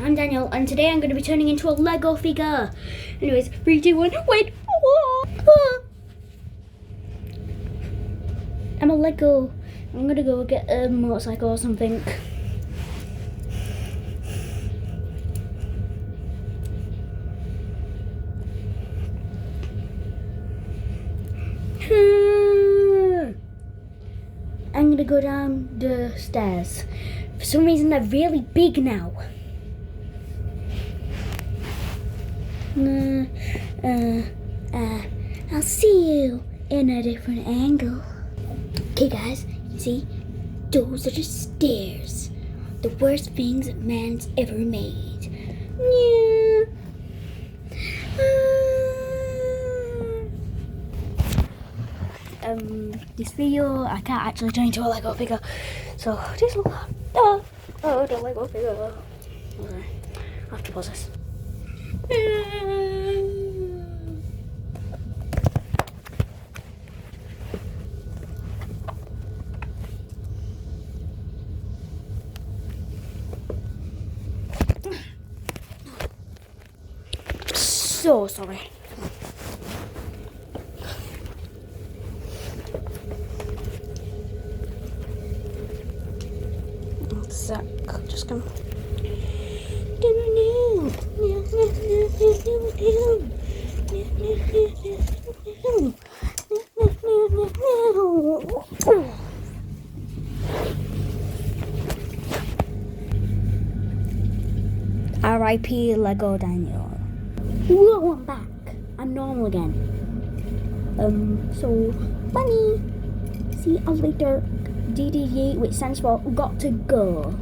I'm Daniel, and today I'm going to be turning into a Lego figure. Anyways, 3, 2, 1, wait! I'm a Lego. I'm going to go get a motorcycle or something. I'm going to go down the stairs. For some reason, they're really big now. I'll see you in a different angle. Okay guys, see? Those are the stairs. The worst things man's ever made. Yeah. This video, I can't actually turn into a Lego figure. So, this will... the Lego figure. Okay, I have to pause this. So sorry. Zach, just gonna. R.I.P. Lego Daniel. Whoa, I'm back. I'm normal again. So funny. See you later. DDD, which stands for got to go.